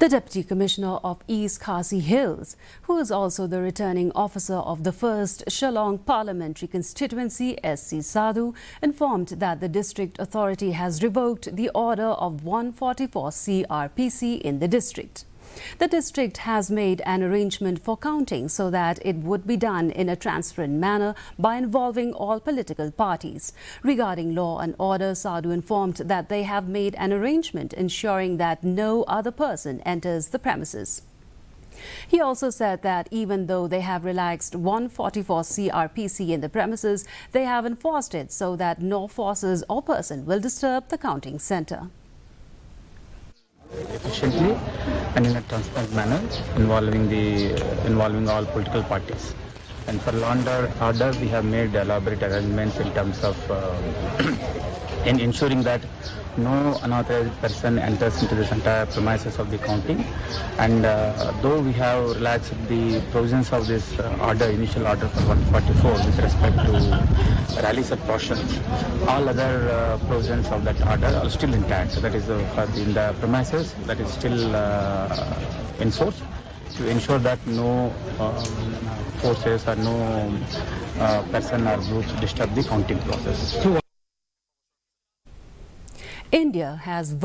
The Deputy Commissioner of East Khasi Hills, who is also the returning officer of the 1st Shillong Parliamentary Constituency, SC Sadhu, informed that the district authority has revoked the order of 144 Crpc in the district. The district has made an arrangement for counting so that it would be done in a transparent manner by involving all political parties. Regarding law and order, Sadhu informed that they have made an arrangement ensuring that no other person enters the premises. He also said that even though they have relaxed 144 Crpc in the premises, they have enforced it so that no forces or person will disturb the counting centre. Efficiently and in a transparent manner involving all political parties. And for law and order, we have made elaborate arrangements in terms of in ensuring that no unauthorized person enters into this entire premises of the counting. And though we have relaxed the provisions of this initial order for 144 with respect to rallies and portions, all other provisions of that order are still intact. That is in the premises, that is still in force, to ensure that no forces or no person or groups disturb the counting process. India has voted